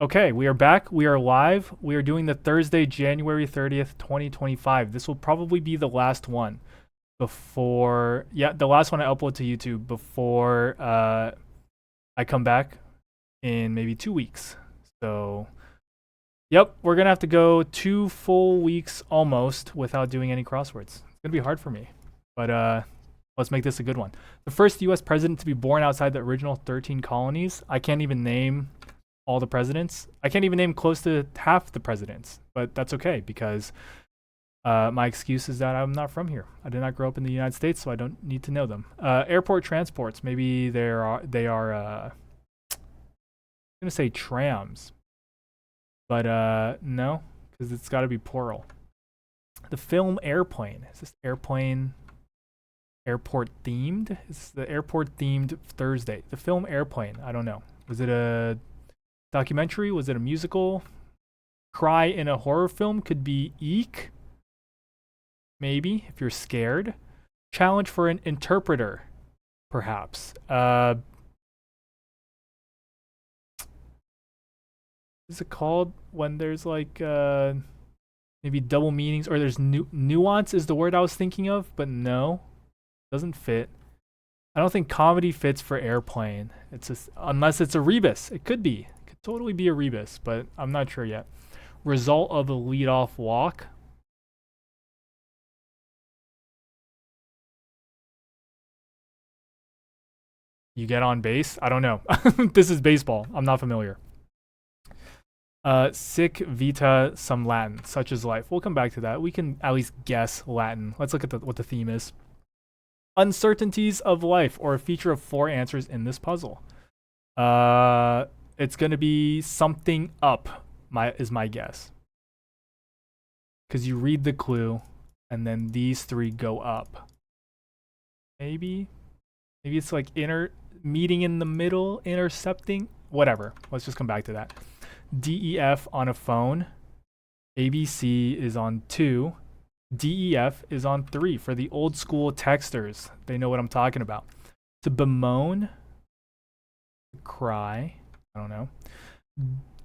Okay, we are back. We are live. We are doing the Thursday, January 30th, 2025. This will probably be the last one before, yeah, the last one I upload to YouTube before I come back in maybe 2 weeks. So, yep, we're going to have to go 2 full weeks almost without doing any crosswords. It's going to be hard for me, but let's make this a good one. The first US president to be born outside the original 13 colonies. I can't even name all the presidents. I can't even name close to half the presidents, but that's okay because my excuse is that I'm not from here. I did not grow up in the United States, so I don't need to know them. Airport transports. Maybe they are. I'm gonna say trams, but no, because it's got to be plural. The film Airplane. Is this airplane airport themed? Is the airport themed Thursday? The film Airplane. I don't know. Was it a documentary? Was it a musical? Cry in a horror film could be Eek. Maybe, if you're scared. Challenge for an interpreter, perhaps. Is it called when there's like maybe double meanings, or there's nuance is the word I was thinking of, but no, doesn't fit. I don't think comedy fits for Airplane. It's just, unless it's a rebus. It could be. Totally be a rebus, but I'm not sure yet. Result of a leadoff walk. You get on base? I don't know. This is baseball. I'm not familiar. Sic vita, some Latin, such as life. We'll come back to that. We can at least guess Latin. Let's look at what the theme is. Uncertainties of life, or a feature of 4 answers in this puzzle. It's going to be something up, is my guess. Because you read the clue, and then these 3 go up. Maybe it's like meeting in the middle, intercepting, whatever. Let's just come back to that. DEF on a phone. ABC is on 2. DEF is on 3 for the old school texters. They know what I'm talking about. To bemoan, cry. I don't know.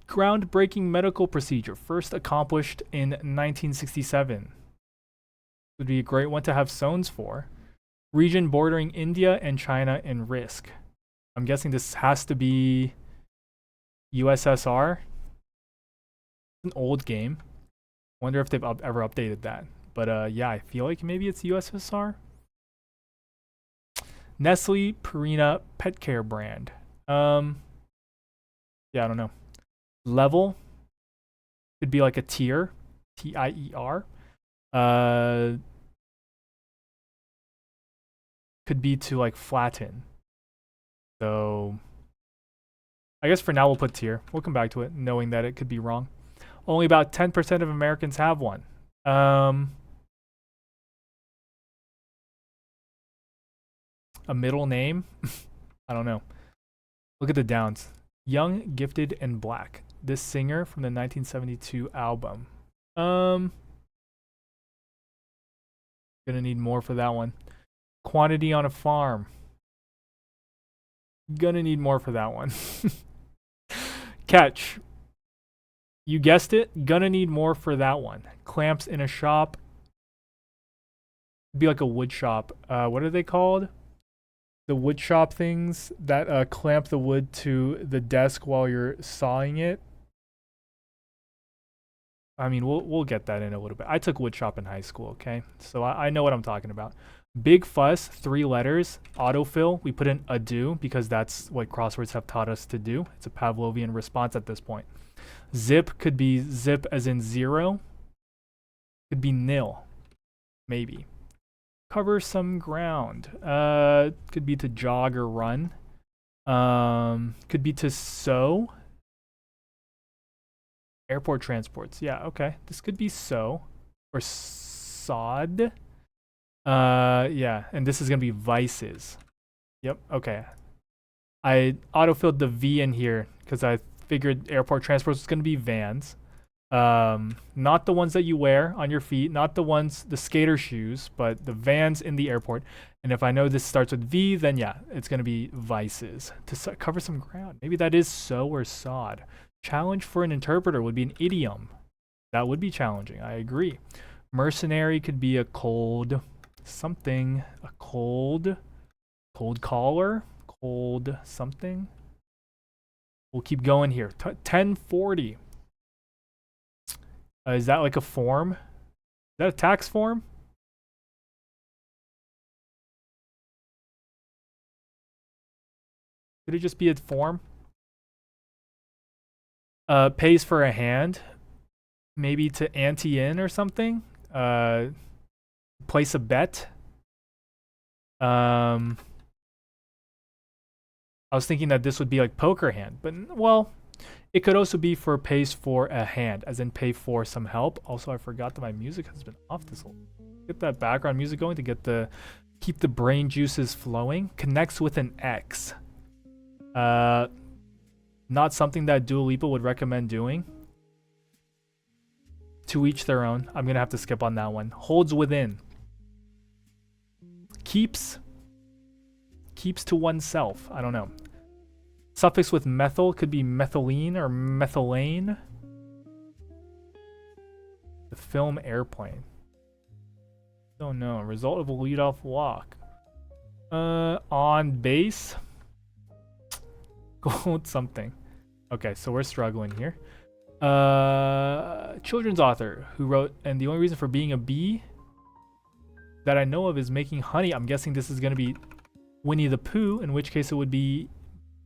Groundbreaking medical procedure, first accomplished in 1967. Would be a great one to have zones for. Region bordering India and China in risk. I'm guessing this has to be USSR. It's an old game. Wonder if they've ever updated that. But yeah, I feel like maybe it's USSR. Nestle Purina pet care brand. Yeah, I don't know. Level could be like a tier, Tier. Could be to like flatten. So I guess for now we'll put tier. We'll come back to it, knowing that it could be wrong. Only about 10% of Americans have one. A middle name? I don't know. Look at the downs. Young, Gifted, and Black. This singer from the 1972 album. Gonna need more for that one. Quantity on a farm. Gonna need more for that one. Catch. You guessed it. Gonna need more for that one. Clamps in a shop. Be like a wood shop. What are they called? The wood shop things that clamp the wood to the desk while you're sawing it. I mean, we'll get that in a little bit. I took wood shop in high school, okay? So I know what I'm talking about. Big fuss, 3 letters. Autofill, we put in ado because that's what crosswords have taught us to do. It's a Pavlovian response at this point. Zip could be zip as in 0. Could be nil, maybe. Cover some ground. Could be to jog or run. Could be to sew. Airport transports. Yeah, okay. This could be sew or sod. Yeah, and this is gonna be vices. Yep, okay. I autofilled the V in here because I figured airport transports was gonna be vans. Not the ones that you wear on your feet, not the skater shoes, but the vans in the airport. And if I know this starts with V, then yeah, it's gonna be vices. To cover some ground. Maybe that is sew or sod. Challenge for an interpreter would be an idiom. That would be challenging. I agree. Mercenary could be a cold something. A cold caller. Cold something. We'll keep going here. 1040. Is that like a form? Is that a tax form? Could it just be a form? Pays for a hand. Maybe to ante in or something. Place a bet. I was thinking that this would be like poker hand, but well, it could also be for pays for a hand, as in pay for some help. Also, I forgot that my music has been off this whole. Get that background music going to keep the brain juices flowing. Connects with an X. Not something that Dua Lipa would recommend doing. To each their own. I'm gonna have to skip on that one. Holds within. Keeps to oneself. I don't know. Suffix with methyl could be methylene or methylane. The film Airplane. Don't know. Result of a leadoff walk. On base. Gold something. Okay, so we're struggling here. Children's author who wrote, and the only reason for being a bee that I know of is making honey. I'm guessing this is going to be Winnie the Pooh, in which case it would be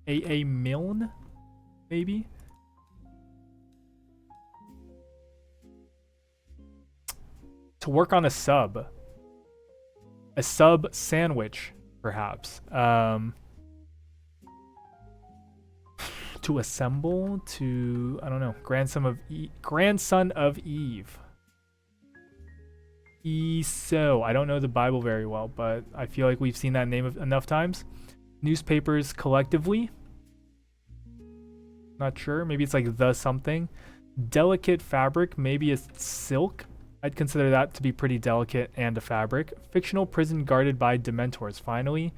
A.A. Milne, maybe? To work on a sub. A sub sandwich, perhaps. To assemble, to, I don't know, grandson of Eve. So I don't know the Bible very well, but I feel like we've seen that name enough times. Newspapers collectively. Not sure. Maybe it's like the something. Delicate fabric. Maybe it's silk. I'd consider that to be pretty delicate and a fabric. Fictional prison guarded by Dementors. Finally,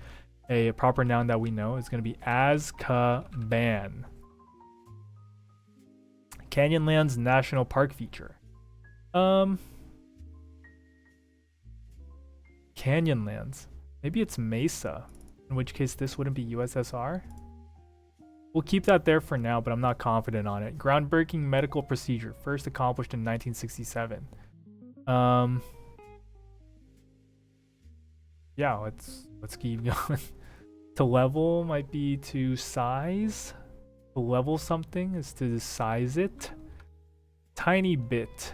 a proper noun that we know is going to be Azkaban. Canyonlands National Park feature. Canyonlands. Maybe it's Mesa, in which case this wouldn't be USSR. We'll keep that there for now, but I'm not confident on it. Groundbreaking medical procedure, first accomplished in 1967. Yeah, let's keep going. To level might be to size. To level something is to size it. Tiny bit.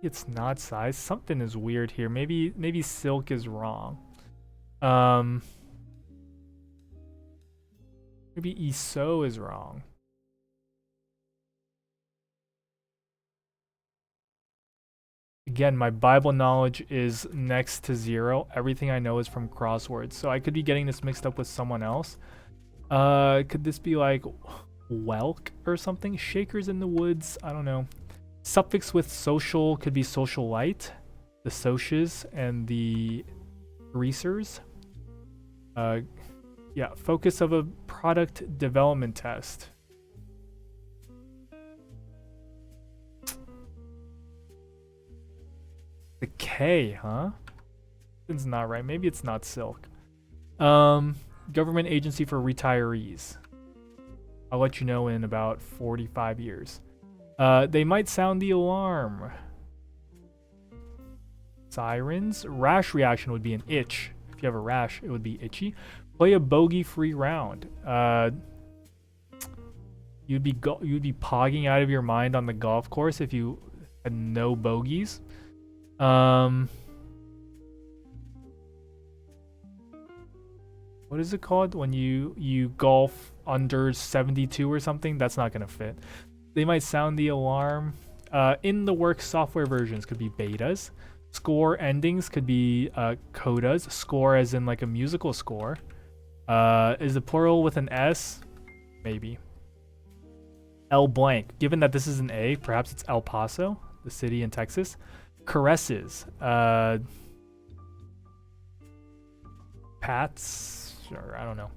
It's not size. Something is weird here. Maybe silk is wrong. Maybe ESO is wrong. Again, my Bible knowledge is next to zero. Everything I know is from Crossword, so I could be getting this mixed up with someone else. Could this be like Welk or something? Shakers in the woods. I don't know. Suffix with social could be socialite, the socias and the greasers. Yeah, focus of a product development test. The K, huh? It's not right. Maybe it's not silk. Government agency for retirees. I'll let you know in about 45 years. They might sound the alarm. Sirens. Rash reaction would be an itch. If you have a rash, it would be itchy. Play a bogey-free round. You'd be pogging out of your mind on the golf course if you had no bogeys. What is it called when you golf under 72 or something? That's not gonna fit. They might sound the alarm. In the works software versions could be betas. Score endings could be codas. Score as in like a musical score. Is the plural with an S? Maybe. El blank. Given that this is an A, perhaps it's El Paso, the city in Texas. Caresses. Pats. Or I don't know.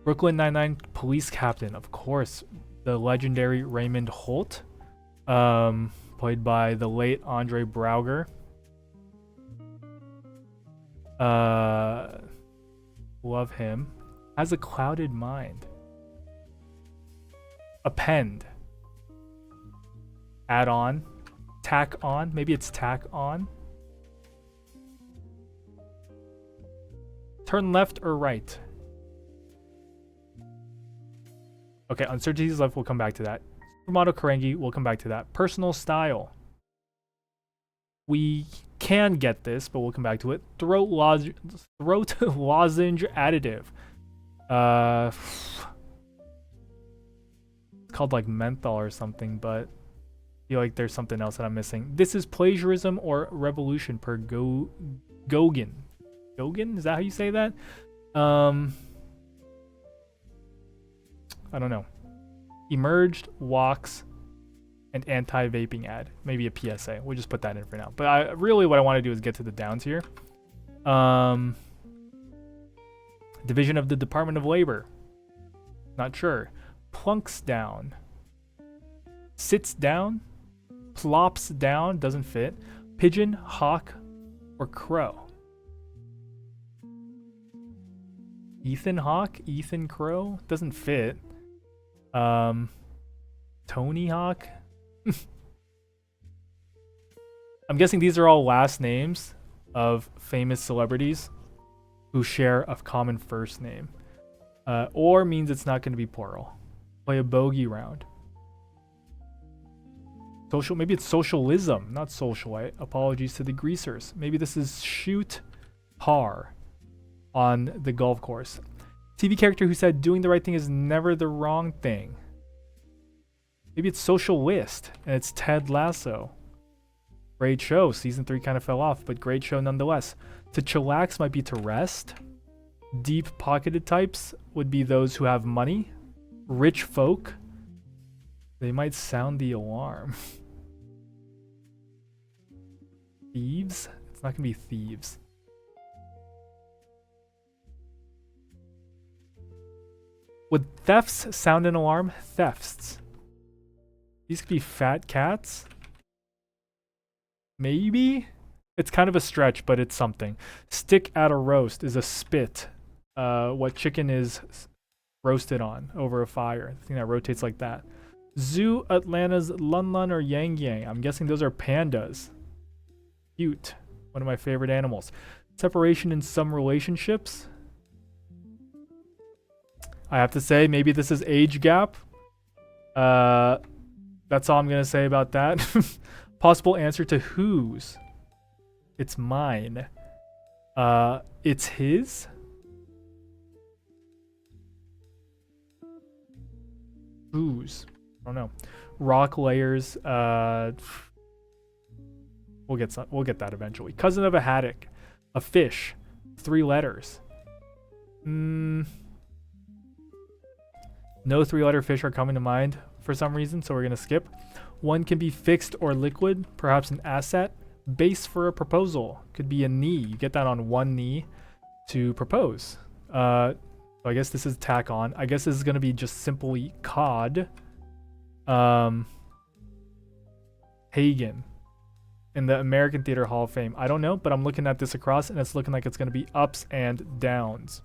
Brooklyn Nine-Nine police captain. Of course. the legendary Raymond Holt, played by the late Andre Brauger. Love him. Has a clouded mind. Append. Add on. Tack on. Maybe it's tack on. Turn left or right. Okay, uncertainties left, we'll come back to that. Supermodel Karengi, we'll come back to that. Personal style. We can get this, but we'll come back to it. Throat lozenge additive. It's called like menthol or something, but I feel like there's something else that I'm missing. This is plagiarism or revolution per Gauguin. Gauguin? Is that how you say that? I don't know. Emerged, walks, and anti-vaping ad. Maybe a PSA. We'll just put that in for now. But really what I want to do is get to the downs here. Division of the Department of Labor. Not sure. Plunks down. Sits down. Plops down. Doesn't fit. Pigeon, hawk, or crow. Ethan Hawk? Ethan Crow? Doesn't fit. Tony Hawk? I'm guessing these are all last names of famous celebrities who share a common first name. Or means it's not going to be plural. Play a bogey round. Social, maybe it's socialism, not socialite. Apologies to the greasers. Maybe this is shoot par on the golf course. TV character who said doing the right thing is never the wrong thing. Maybe it's socialist and it's Ted Lasso. Great show. Season 3 kind of fell off, but great show nonetheless. To chillax might be to rest. Deep pocketed types would be those who have money. Rich folk. They might sound the alarm. Thieves? It's not going to be thieves. Would thefts sound an alarm? Thefts. These could be fat cats. Maybe? It's kind of a stretch, but it's something. Stick at a roast is a spit. What chicken is roasted on over a fire. The thing that rotates like that. Zoo Atlanta's Lun Lun or Yang Yang. I'm guessing those are pandas. Cute. One of my favorite animals. Separation in some relationships. I have to say, maybe this is age gap. That's all I'm going to say about that. Possible answer to whose. It's mine. It's his. Whose? I don't know. Rock layers. We'll get that eventually. Cousin of a haddock. A fish. 3 letters. No 3-letter fish are coming to mind for some reason, so we're going to skip. One can be fixed or liquid, perhaps an asset. Base for a proposal. Could be a knee. You get that on one knee to propose. So I guess this is tack on. I guess this is going to be just simply cod. Hagen. In the American Theater Hall of Fame. I don't know, but I'm looking at this across, and it's looking like it's going to be ups and downs.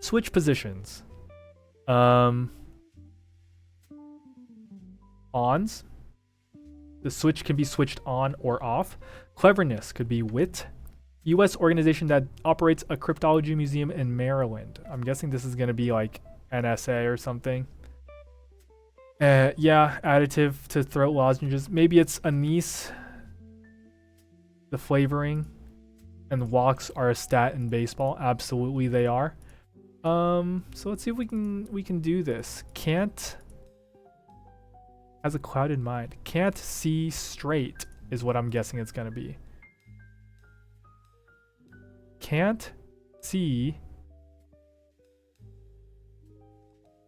Switch positions. Ons. The switch can be switched on or off. Cleverness could be wit. U.S. organization that operates a cryptology museum in Maryland. I'm guessing this is going to be like NSA or something. Yeah, additive to throat lozenges. Maybe it's anise. The flavoring. And walks are a stat in baseball. Absolutely they are. So let's see if we can do this. Can't has a clouded mind. Can't see straight is what I'm guessing it's gonna be. Can't see.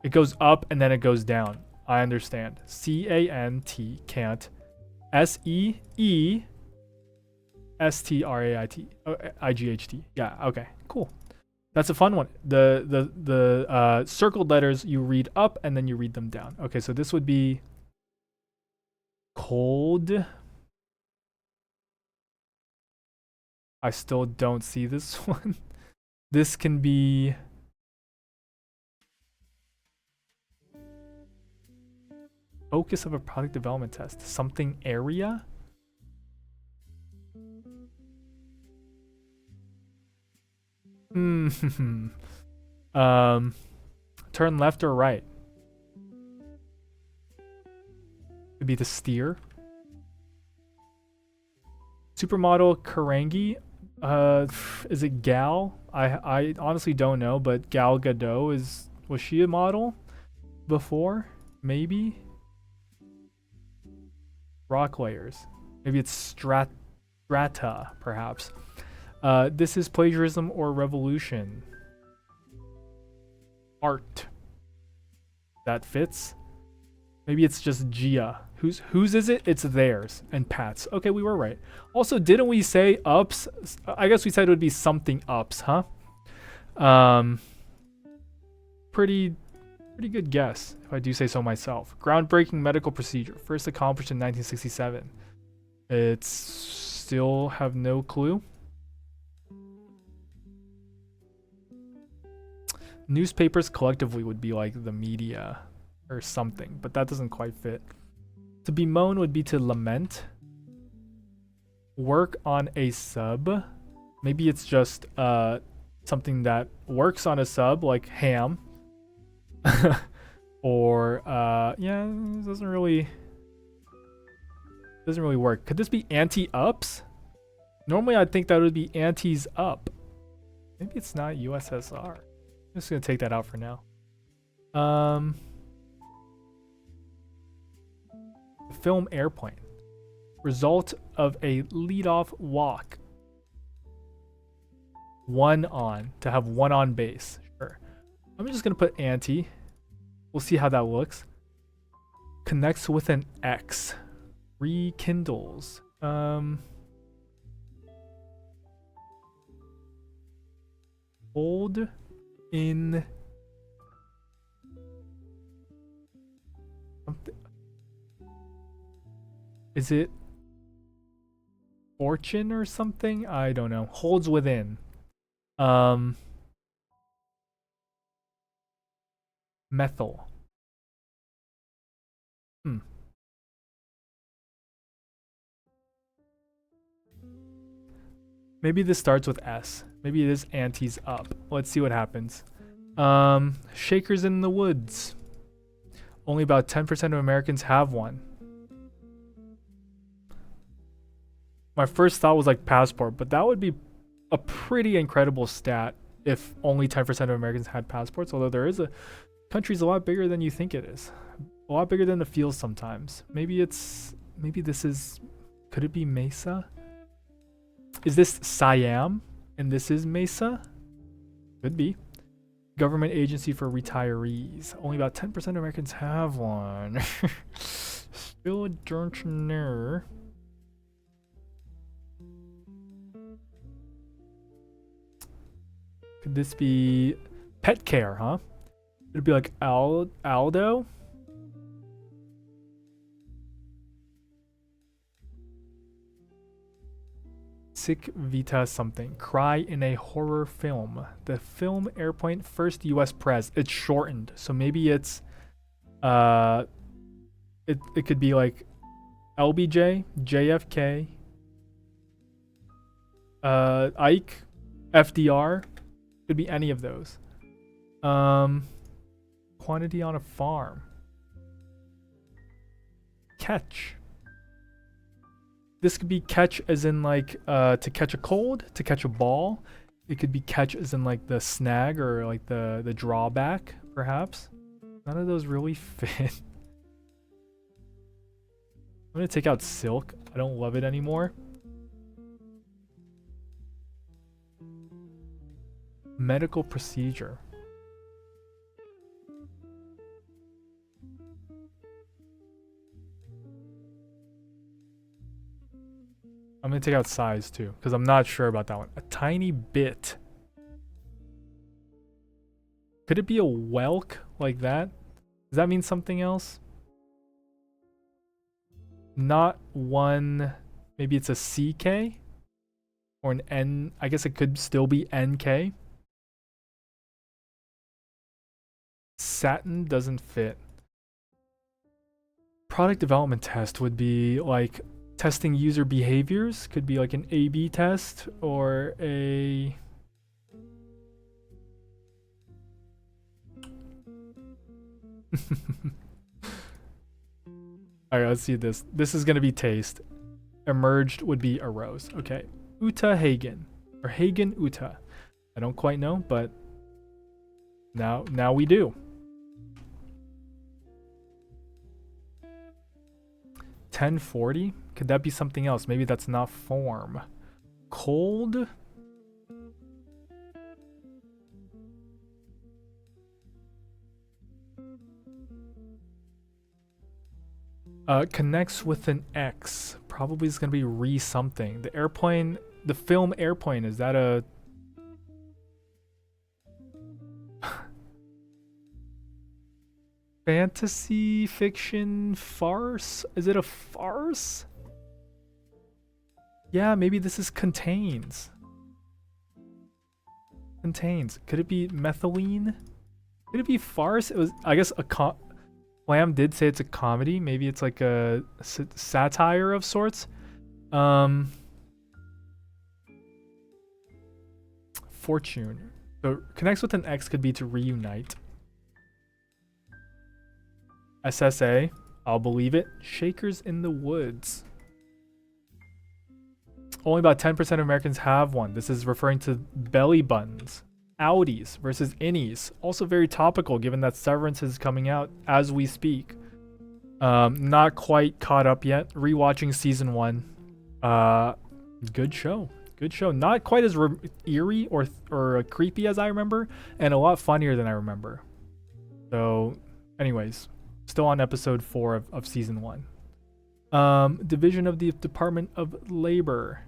It goes up and then it goes down. I understand. C-A-N-T, can't. S-E-E-S-T-R-A-I-T. I-G-H-T. Yeah, okay, cool. That's a fun one. The circled letters you read up and then you read them down. Okay, so this would be cold. I still don't see this one. This can be focus of a product development test. Something area? Turn left or right? Could be the steer. Supermodel Karangi. Is it Gal? I honestly don't know, but Gal Gadot was she a model before? Maybe. Rock layers. Maybe it's strata, perhaps. This is plagiarism or revolution. Art. That fits. Maybe it's just Gia. Whose is it? It's theirs. And Pat's. Okay, we were right. Also, didn't we say ups? I guess we said it would be something ups, huh? Pretty good guess, if I do say so myself. Groundbreaking medical procedure. First accomplished in 1967. It's still have no clue. Newspapers collectively would be like the media or something, but that doesn't quite fit. To bemoan would be to lament. Work on a sub. Maybe it's just something that works on a sub, like ham. Or yeah, it doesn't really work. Could this be anti-ups? Normally I'd think that would be antis up. Maybe it's not USSR. I'm just gonna take that out for now. Film Airplane. Result of a lead-off walk. One on, to have one on base. Sure. I'm just gonna put anti. We'll see how that looks. Connects with an X. Rekindles. Hold in something. Is it fortune or something? I don't know. Holds within. Methyl. Maybe this starts with S. Maybe it is antis up. Let's see what happens. Shakers in the woods. Only about 10% of Americans have one. My first thought was like passport, but that would be a pretty incredible stat if only 10% of Americans had passports, although country's a lot bigger than you think it is. A lot bigger than it feels sometimes. Maybe this is, could it be Mesa? Is this Siam and this is Mesa? Could be. Government agency for retirees. Only about 10% of Americans have one. Still a don't know. Could this be pet care, huh? It'd be like Aldo? Sic Vita something. Cry in a horror film. The film Airplane first US press. It's shortened. So maybe it's it could be like LBJ, JFK, Ike, FDR. Could be any of those. Quantity on a farm. Catch. This could be catch as in like to catch a cold, to catch a ball. It could be catch as in like the snag or like the drawback, perhaps. None of those really fit. I'm gonna take out silk. I don't love it anymore. Medical procedure. I'm gonna take out size too, because I'm not sure about that one. A tiny bit. Could it be a whelk like that? Does that mean something else? Not one. Maybe it's a CK? Or an N. I guess it could still be NK. Satin doesn't fit. Product development test would be like testing user behaviors. Could be like an A/B test or a. Alright, let's see this. This is gonna be taste. Emerged would be arose. Okay. Uta Hagen. Or Hagen Uta. I don't quite know, but now we do. 1040? Could that be something else? Maybe that's not form. Cold? Connects with an X. Probably is going to be re something. The airplane, the film Airplane, is that a... fantasy, fiction, farce? Is it a farce? Yeah, maybe this is contains. Contains. Could it be methylene? Could it be farce? It was, I guess, Lamb did say it's a comedy. Maybe it's like a satire of sorts. Fortune. So connects with an X could be to reunite. SSA. I'll believe it. Shakers in the woods. Only about 10% of Americans have one. This is referring to belly buttons. Outies versus innies. Also very topical given that Severance is coming out as we speak. Not quite caught up yet. Rewatching season 1. Good show. Good show. Not quite as eerie or creepy as I remember, and a lot funnier than I remember. So, anyways, still on episode 4 of season 1. Division of the Department of Labor.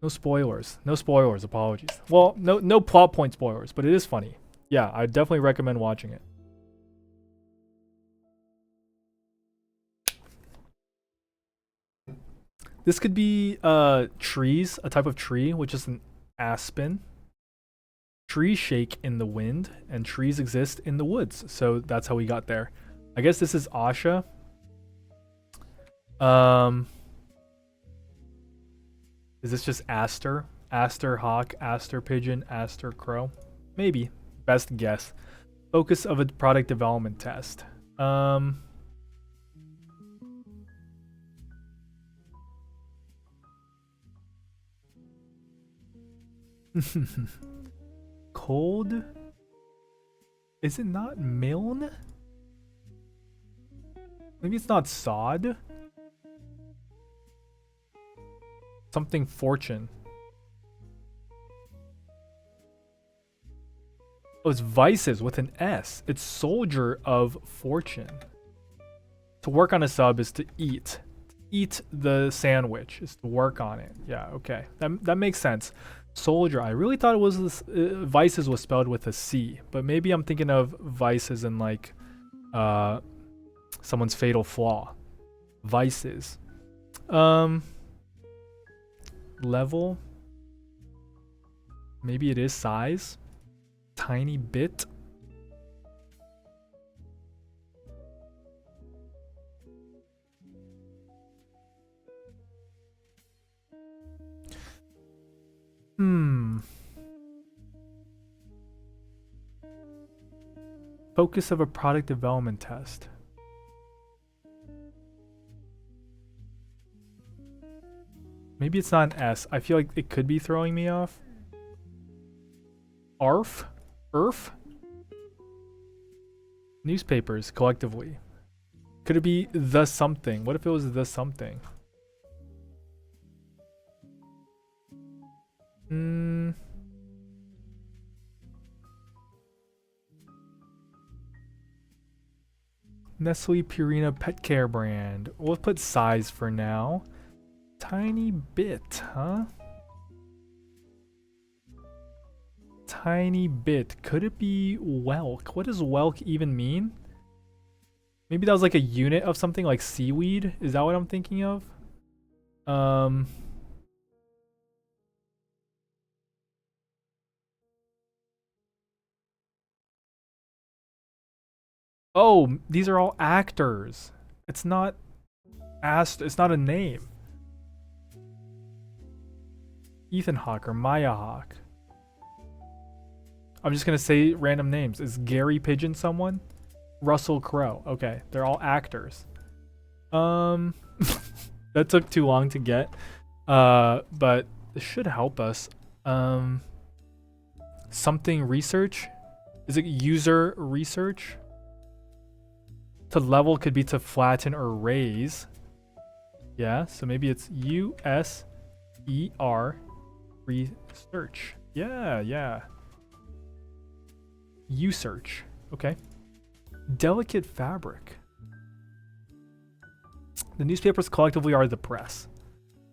No spoilers. No spoilers, apologies. Well, no plot point spoilers, but it is funny. Yeah, I definitely recommend watching it. This could be trees, a type of tree, which is an aspen. Trees shake in the wind, and trees exist in the woods. So that's how we got there. I guess this is Asha. Is this just Aster? Aster Hawk, Aster Pigeon, Aster Crow? Maybe. Best guess. Focus of a product development test. Cold? Is it not Milne? Maybe it's not sod? Something fortune. Oh, it's vices with an S. It's soldier of fortune. To work on a sub is to eat. Eat the sandwich is to work on it. Yeah, okay. That makes sense. Soldier. I really thought it was vices was spelled with a C, but maybe I'm thinking of vices in like someone's fatal flaw. Vices. Level. Maybe it is size. Tiny bit. Focus of a product development test. Maybe it's not an S. I feel like it could be throwing me off. ARF? ERF? Newspapers, collectively. Could it be the something? What if it was the something? Nestle Purina pet care brand. We'll put size for now. Tiny bit, huh? tiny bit. Could it be whelk? What does whelk even mean? Maybe that was like a unit of something like seaweed. Is that what I'm thinking of? Oh, these are all actors. It's not it's not a name. Ethan Hawke or Maya Hawke. I'm just gonna say random names. Is Gary Pigeon someone? Russell Crowe. Okay, they're all actors. That took too long to get. But this should help us. Something research? Is it user research? To level could be to flatten or raise. Yeah, so maybe it's USER research. Yeah. U-search. Okay. Delicate fabric. The newspapers collectively are the press.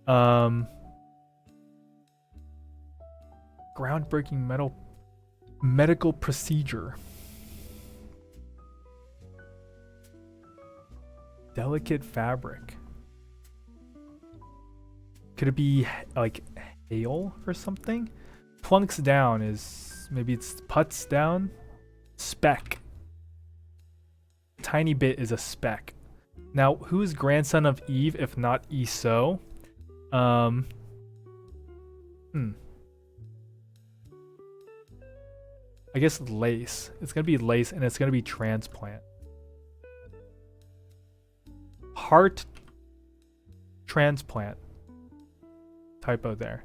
Groundbreaking medical procedure. Delicate fabric. Could it be like hail or something? Plunks down is maybe it's puts down. Speck. Tiny bit is a speck. Now, who is grandson of Eve if not Esau? I guess lace. It's gonna be lace and it's gonna be transplant. Heart transplant. Typo there.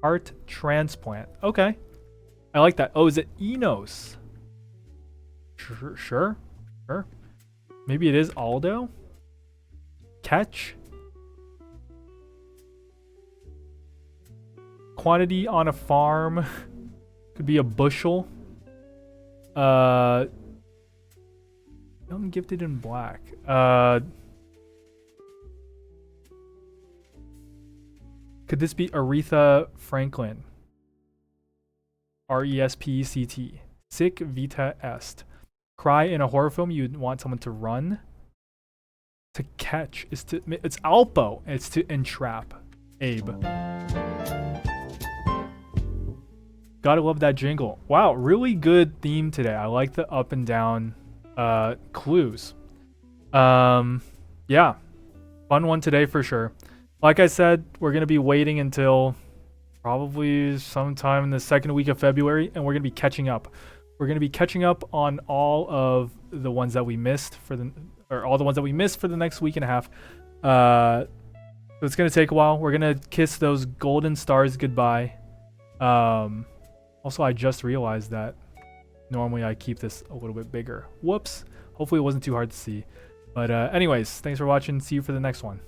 Heart transplant. Okay. I like that. Oh, is it Enos? Sure. Maybe it is Aldo? Catch? Quantity on a farm. Could be a bushel. Young gifted in black. Could this be Aretha Franklin? RESPECT. Sic vita est. Cry in a horror film, you'd want someone to run. To catch is to. It's Alpo. It's to entrap. Abe. Gotta love that jingle. Wow, really good theme today. I like the up and down clues. Yeah, fun one today for sure. Like I said, we're gonna be waiting until probably sometime in the second week of February, and we're gonna be catching up. We're gonna be catching up on all of the ones that we missed for the next week and a half. So it's gonna take a while. We're gonna kiss those golden stars goodbye. Also, I just realized that normally I keep this a little bit bigger. Whoops. Hopefully it wasn't too hard to see. But anyways, thanks for watching. See you for the next one.